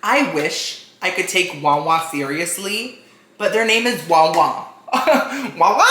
I wish I could take Wawa seriously, but their name is Wawa. Wawa?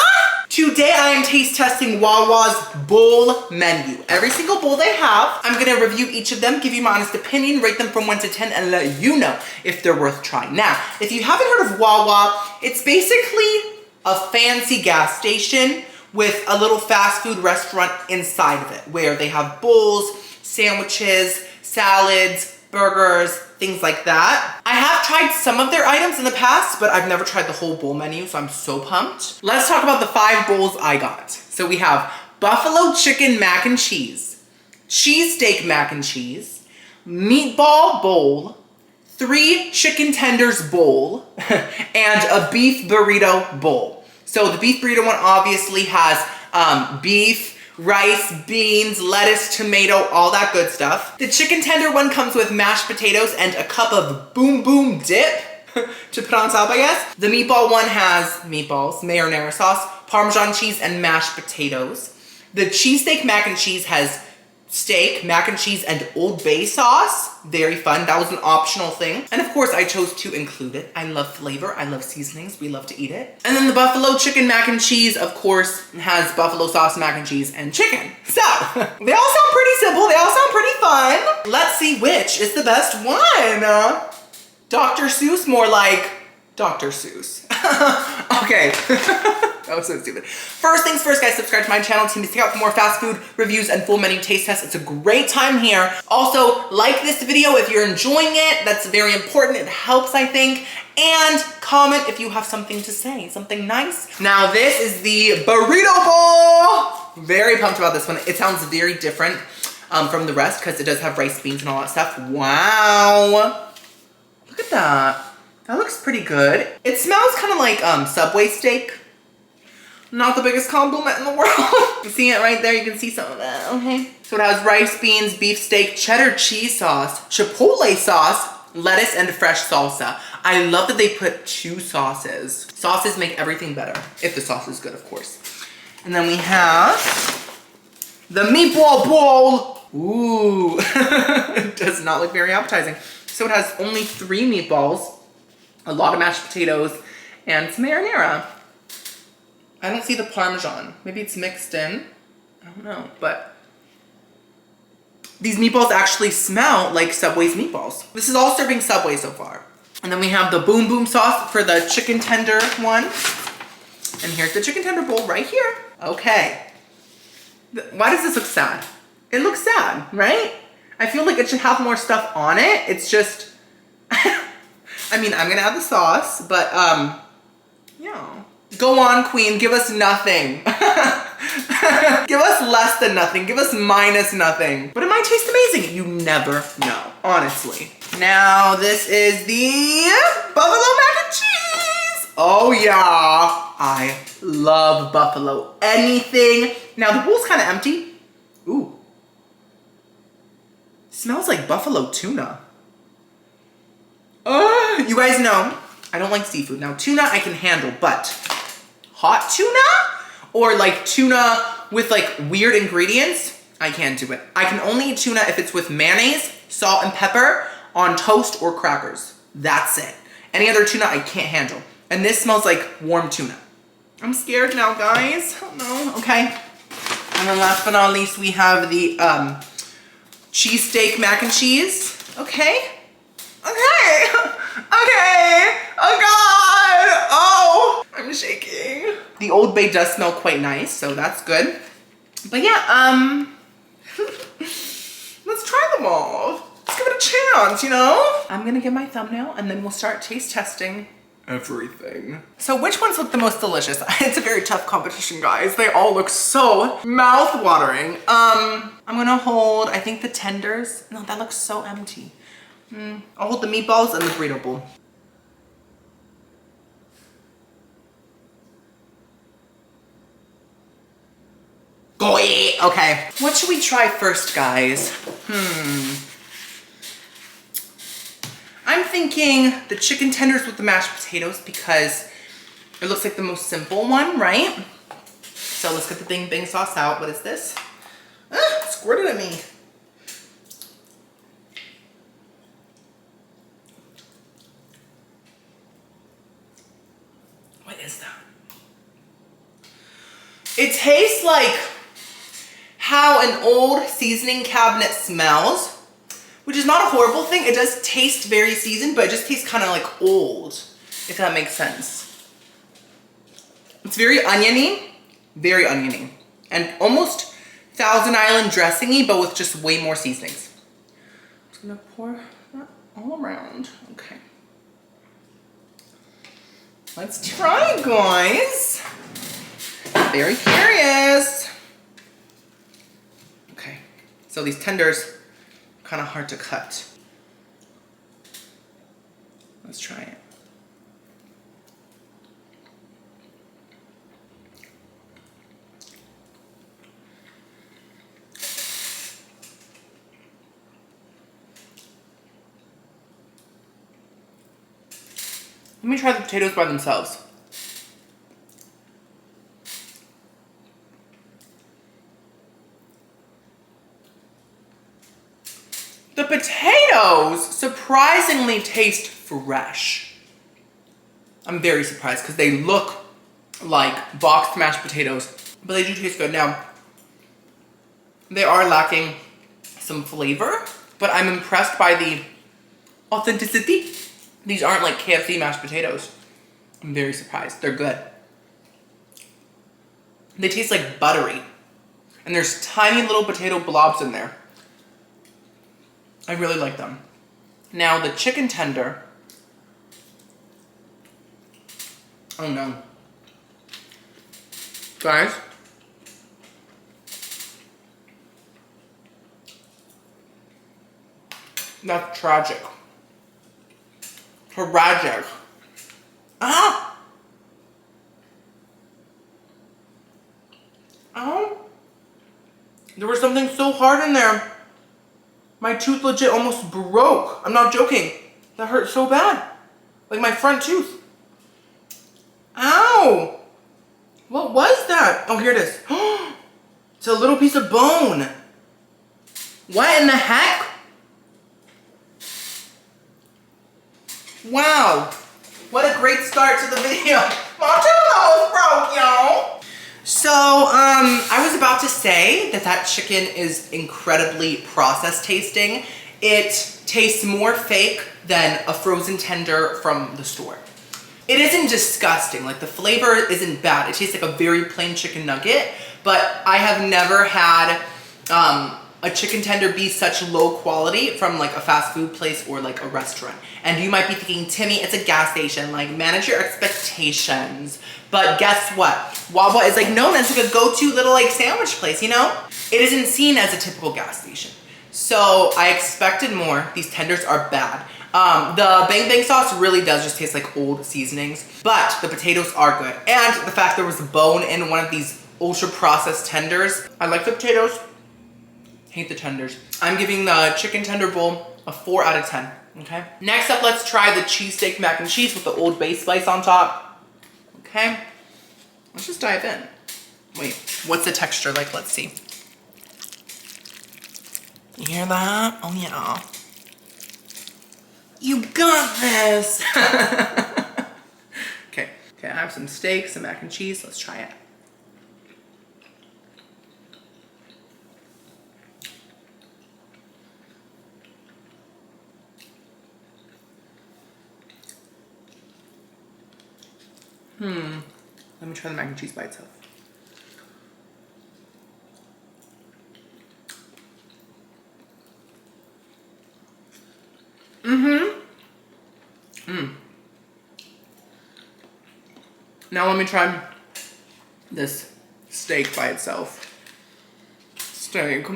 Today I am taste testing Wawa's bowl menu. Every single bowl they have, I'm gonna review each of them, give you my honest opinion, rate them from 1 to 10, and let you know if they're worth trying. Now, if you haven't heard of Wawa, it's basically a fancy gas station with a little fast food restaurant inside of it, where they have bowls, sandwiches, salads, burgers, things like that. I have tried some of their items in the past, but I've never tried the whole bowl menu, so I'm so pumped. Let's talk about the 5 bowls I got. So we have buffalo chicken mac and cheese, cheesesteak mac and cheese, meatball bowl, 3 chicken tenders bowl, and a beef burrito bowl. So the beef burrito one obviously has beef, rice, beans, lettuce, tomato, all that good stuff. The chicken tender one comes with mashed potatoes and a cup of boom boom dip to put on top, I guess. The meatball one has meatballs, marinara sauce, Parmesan cheese, and mashed potatoes. The cheesesteak mac and cheese has steak, mac and cheese, and Old Bay sauce. Very fun. That was an optional thing. And of course, I chose to include it. I love flavor. I love seasonings. We love to eat it. And then the buffalo chicken mac and cheese, of course, has buffalo sauce, mac and cheese, and chicken. So, they all sound pretty simple. They all sound pretty fun. Let's see which is the best one. Dr. Seuss, more like Dr. Seuss. Okay. That was so stupid. First things first, guys, subscribe to my channel, Timmy Takeout, for more fast food reviews and full menu taste tests. It's a great time here. Also, like this video if you're enjoying it. That's very important. It helps, I think. And comment if you have something to say, something nice. Now, this is the burrito bowl. Very pumped about this one. It sounds very different from the rest because it does have rice, beans, and all that stuff. Wow. Look at that. That looks pretty good. It smells kind of like Subway steak. Not the biggest compliment in the world. You see it right there? You can see some of that, okay? So it has rice, beans, beef steak, cheddar cheese sauce, chipotle sauce, lettuce, and fresh salsa. I love that they put 2 sauces. Sauces make everything better. If the sauce is good, of course. And then we have the meatball bowl. Ooh, it does not look very appetizing. So it has only 3 meatballs, a lot of mashed potatoes, and some marinara. I don't see the Parmesan. Maybe it's mixed in. I don't know, but these meatballs actually smell like Subway's meatballs. This is all serving Subway so far. And then we have the boom boom sauce for the chicken tender one. And here's the chicken tender bowl right here. Okay. Why does this look sad? It looks sad, right? I feel like it should have more stuff on it. It's just, I mean, I'm gonna add the sauce, but yeah. Go on, queen, give us nothing. Give us less than nothing, give us minus nothing. But it might taste amazing, you never know, honestly. Now, this is the buffalo mac and cheese. Oh yeah, I love buffalo anything. Now, the bowl's kind of empty. Ooh. Smells like buffalo tuna. You guys know, I don't like seafood. Now, tuna I can handle, but hot tuna or like tuna with like weird ingredients, I can't do it. I can only eat tuna if it's with mayonnaise, salt, and pepper on toast or crackers. That's it. Any other tuna I can't handle. And this smells like warm tuna. I'm scared now, guys. Oh no, okay. And then last but not least, we have the cheesesteak mac and cheese. Okay. Okay. Okay. Oh God. Oh, I'm shaking. The Old Bay does smell quite nice, so that's good. But yeah, let's try them all. Let's give it a chance, you know? I'm gonna get my thumbnail and then we'll start taste testing everything. So which ones look the most delicious? It's a very tough competition, guys. They all look so mouth-watering. I'm gonna hold, I think the tenders. No, that looks so empty. I'll hold the meatballs and the burrito bowl. Okay, what should we try first, guys? I'm thinking the chicken tenders with the mashed potatoes because it looks like the most simple one, right? So let's get the bing sauce out. What is this? Squirted at me. What is that? It tastes like how an old seasoning cabinet smells, which is not a horrible thing. It does taste very seasoned, but it just tastes kind of like old, if that makes sense. It's very oniony, and almost Thousand Island dressing-y, but with just way more seasonings. I'm just gonna pour that all around. Okay. Let's try, guys. Very curious. Okay, so these tenders, kind of hard to cut. Let's try it. Let me try the potatoes by themselves. The potatoes surprisingly taste fresh. I'm very surprised because they look like boxed mashed potatoes, but they do taste good. Now, they are lacking some flavor, but I'm impressed by the authenticity. These aren't like KFC mashed potatoes. I'm very surprised. They're good. They taste like buttery. And there's tiny little potato blobs in there. I really like them. Now the chicken tender. Oh no. Guys. That's tragic. Tragic. Ah! Oh. There was something so hard in there. My tooth legit almost broke. I'm not joking. That hurt so bad. Like my front tooth. Ow! What was that? Oh, here it is. It's a little piece of bone. What in the heck? Wow. What a great start to the video. My tooth almost broke, y'all. So, I was about to say that chicken is incredibly processed tasting. It tastes more fake than a frozen tender from the store. It isn't disgusting, like the flavor isn't bad. It tastes like a very plain chicken nugget, but I have never had a chicken tender be such low quality from like a fast food place or like a restaurant. And you might be thinking, Timmy, it's a gas station, like manage your expectations. But guess what? Wawa is like known as like a go-to little like sandwich place, you know? It isn't seen as a typical gas station. So I expected more. These tenders are bad. The bang bang sauce really does just taste like old seasonings, but the potatoes are good. And the fact there was a bone in one of these ultra processed tenders. I like the potatoes, hate the tenders. I'm giving the chicken tender bowl a 4 out of 10, okay? Next up, let's try the cheesesteak mac and cheese with the Old Bay spice on top. Okay, let's just dive in. Wait, what's the texture like? Let's see. You hear that? Oh yeah. You got this. Okay, I have some steak, some mac and cheese. Let's try it. Let me try the mac and cheese by itself. Now let me try this steak by itself. Steak.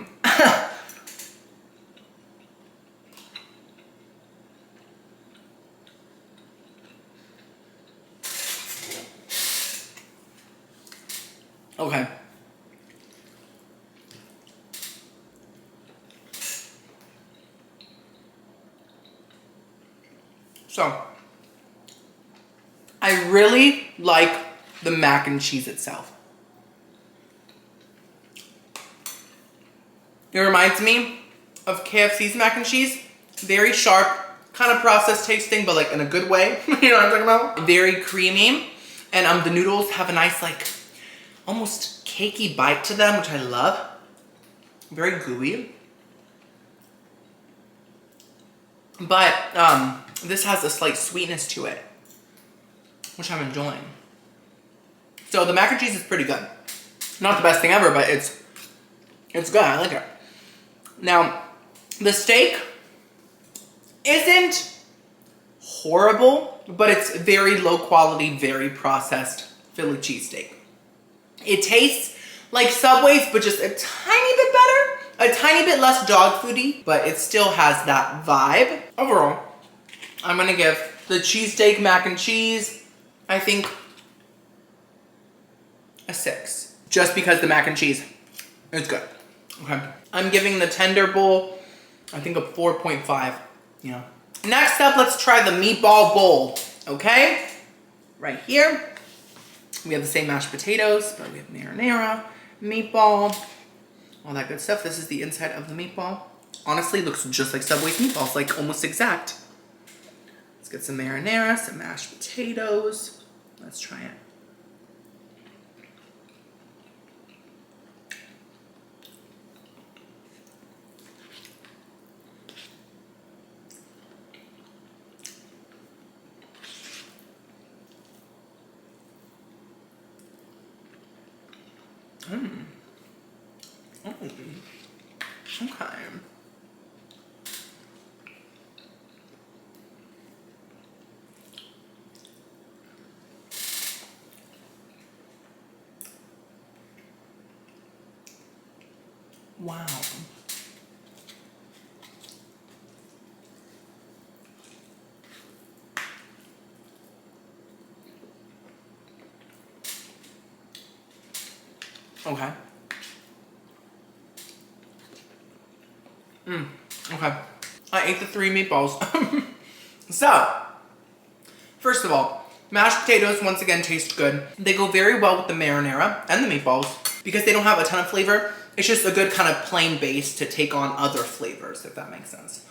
Okay. So, I really like the mac and cheese itself. It reminds me of KFC's mac and cheese. Very sharp, kind of processed tasting, but like in a good way. You know what I'm talking about? Very creamy. And the noodles have a nice, like, almost cakey bite to them, which I love. Very gooey. But this has a slight sweetness to it, which I'm enjoying. So the mac and cheese is pretty good. Not the best thing ever, but it's good. I like it. Now, the steak isn't horrible, but it's very low quality, very processed Philly cheesesteak. It tastes like Subway's, but just a tiny bit better, a tiny bit less dog foody, but it still has that vibe. Overall, I'm gonna give the cheesesteak mac and cheese, I think, a 6. Just because the mac and cheese is good. Okay. I'm giving the tender bowl, I think, a 4.5. Yeah. Next up, let's try the meatball bowl. Okay? Right here. We have the same mashed potatoes, but we have marinara, meatball, all that good stuff. This is the inside of the meatball. Honestly, looks just like Subway's meatballs, like almost exact. Let's get some marinara, some mashed potatoes. Let's try it. Oh. Okay. Wow. Okay. Okay. I ate the 3 meatballs. So, first of all, mashed potatoes once again taste good. They go very well with the marinara and the meatballs because they don't have a ton of flavor. It's just a good kind of plain base to take on other flavors, if that makes sense.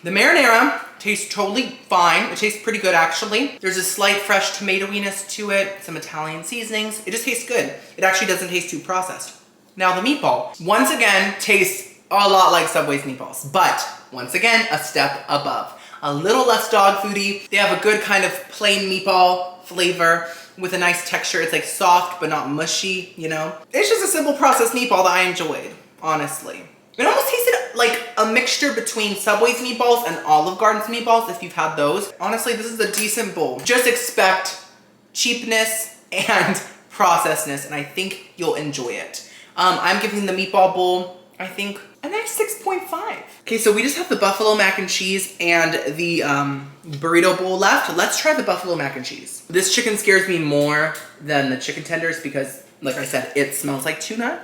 The marinara tastes totally fine. It tastes pretty good, actually. There's a slight fresh tomatoiness to it, some Italian seasonings. It just tastes good. It actually doesn't taste too processed. Now the meatball, once again, tastes a lot like Subway's meatballs, but once again, a step above. A little less dog foody. They have a good kind of plain meatball flavor with a nice texture. It's like soft, but not mushy, you know? It's just a simple processed meatball that I enjoyed, honestly. It almost tasted like a mixture between Subway's meatballs and Olive Garden's meatballs, if you've had those. Honestly, this is a decent bowl. Just expect cheapness and processedness, and I think you'll enjoy it. I'm giving the meatball bowl, I think, a nice 6.5. Okay, so we just have the buffalo mac and cheese and the burrito bowl left. Let's try the buffalo mac and cheese. This chicken scares me more than the chicken tenders because, like I said, it smells like tuna.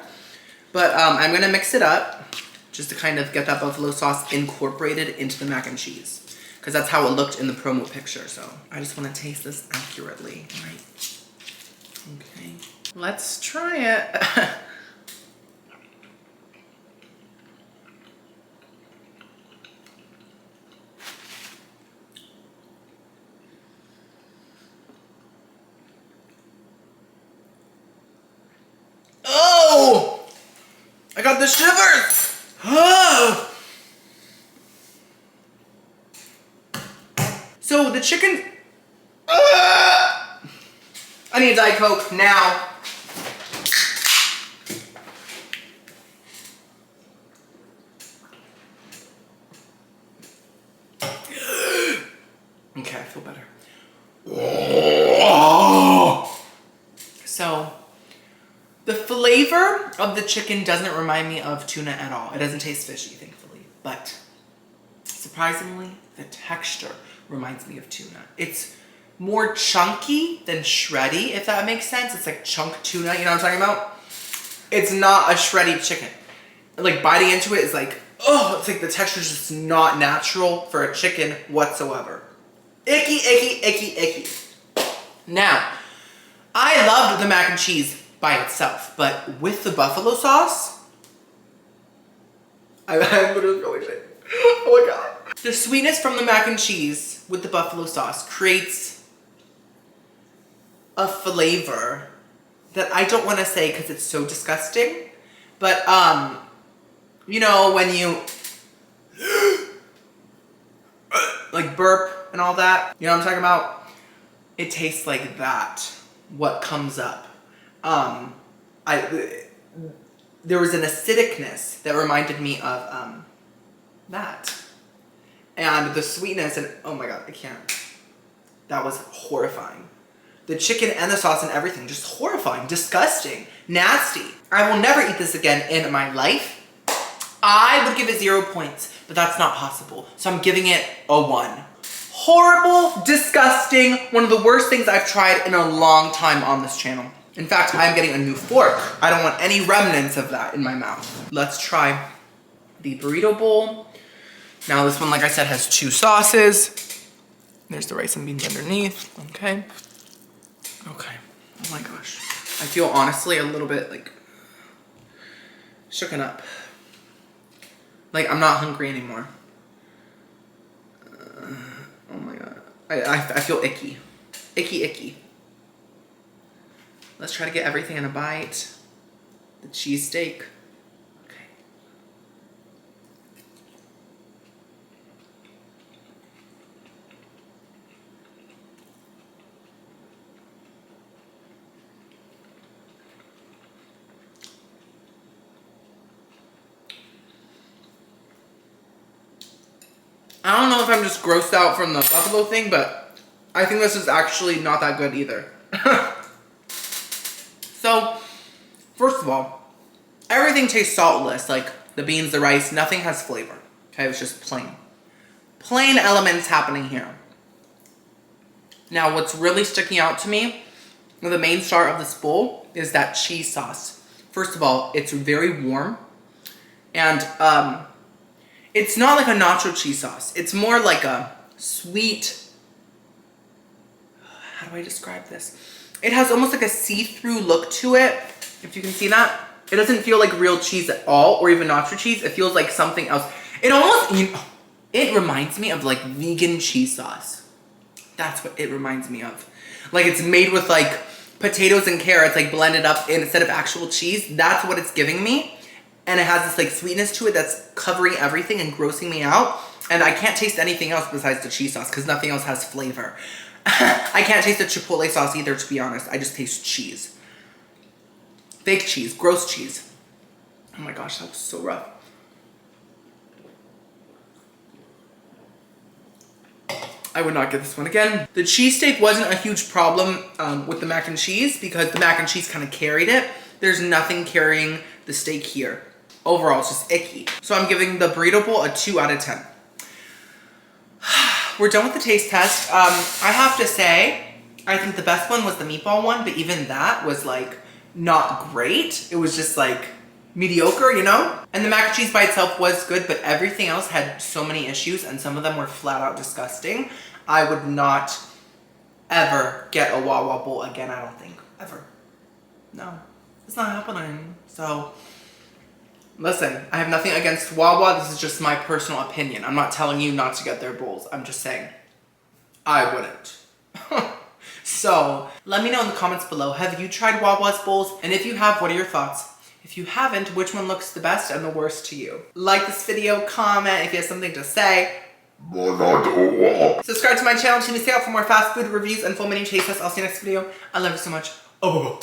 But I'm gonna mix it up just to kind of get that buffalo sauce incorporated into the mac and cheese, because that's how it looked in the promo picture. So I just want to taste this accurately. All right. Okay. Let's try it. Oh! I got the shivers! Oh! So the chicken... I need a Diet Coke now. Okay, I feel better. So, the flavor of the chicken doesn't remind me of tuna at all. It doesn't taste fishy, thankfully. But, surprisingly, the texture reminds me of tuna. It's more chunky than shreddy, if that makes sense. It's like chunk tuna, you know what I'm talking about? It's not a shreddy chicken. Like, biting into it is like, oh, it's like the texture's just not natural for a chicken whatsoever. Icky, icky, icky, icky. Now, I loved the mac and cheese by itself, but with the buffalo sauce, I'm literally going shaking. Oh my god. The sweetness from the mac and cheese with the buffalo sauce creates a flavor that I don't want to say because it's so disgusting. But, you know, when you like burp and all that, you know what I'm talking about? It tastes like that, what comes up. There was an acidicness that reminded me of that. And the sweetness and, oh my God, I can't. That was horrifying. The chicken and the sauce and everything, just horrifying, disgusting, nasty. I will never eat this again in my life. I would give it 0 points, but that's not possible. So I'm giving it a 1. Horrible, disgusting, one of the worst things I've tried in a long time on this channel. In fact, I'm getting a new fork. I don't want any remnants of that in my mouth. Let's try the burrito bowl. Now this one, like I said, has 2 sauces. There's the rice and beans underneath, okay. Okay, oh my gosh. I feel honestly a little bit like shooken up. Like I'm not hungry anymore. Oh my God, I feel icky. Icky. Let's try to get everything in a bite. The cheesesteak. Okay. I don't know if I'm just grossed out from the buffalo thing, but I think this is actually not that good either. So, first of all, everything tastes saltless, like the beans, the rice, nothing has flavor. Okay, it's just plain. Plain elements happening here. Now, what's really sticking out to me, the main star of this bowl, is that cheese sauce. First of all, it's very warm, and it's not like a nacho cheese sauce. It's more like a sweet, how do I describe this? It has almost like a see-through look to it, if you can see that. It doesn't feel like real cheese at all, or even nacho cheese. It feels like something else. It almost, it reminds me of like vegan cheese sauce. That's what it reminds me of. Like it's made with like potatoes and carrots like blended up instead of actual cheese. That's what it's giving me. And it has this like sweetness to it that's covering everything and grossing me out. And I can't taste anything else besides the cheese sauce because nothing else has flavor. I can't taste the chipotle sauce either, to be honest. I just taste cheese. Fake cheese, gross cheese. Oh my gosh, that was so rough. I would not get this one again. The cheesesteak wasn't a huge problem with the mac and cheese because the mac and cheese kind of carried it. There's nothing carrying the steak here. Overall, it's just icky. So I'm giving the burrito bowl a 2 out of 10. We're done with the taste test. I have to say, I think the best one was the meatball one, but even that was like not great. It was just like mediocre, you know? And the mac and cheese by itself was good, but everything else had so many issues and some of them were flat out disgusting. I would not ever get a Wawa bowl again, I don't think. Ever. No, it's not happening. So, listen, I have nothing against Wawa. This is just my personal opinion. I'm not telling you not to get their bowls. I'm just saying, I wouldn't. So, let me know in the comments below, have you tried Wawa's bowls? And if you have, what are your thoughts? If you haven't, which one looks the best and the worst to you? Like this video, comment if you have something to say. Subscribe to my channel, Timmy, stay out for more fast food reviews and full menu taste tests. I'll see you next video. I love you so much. Oh.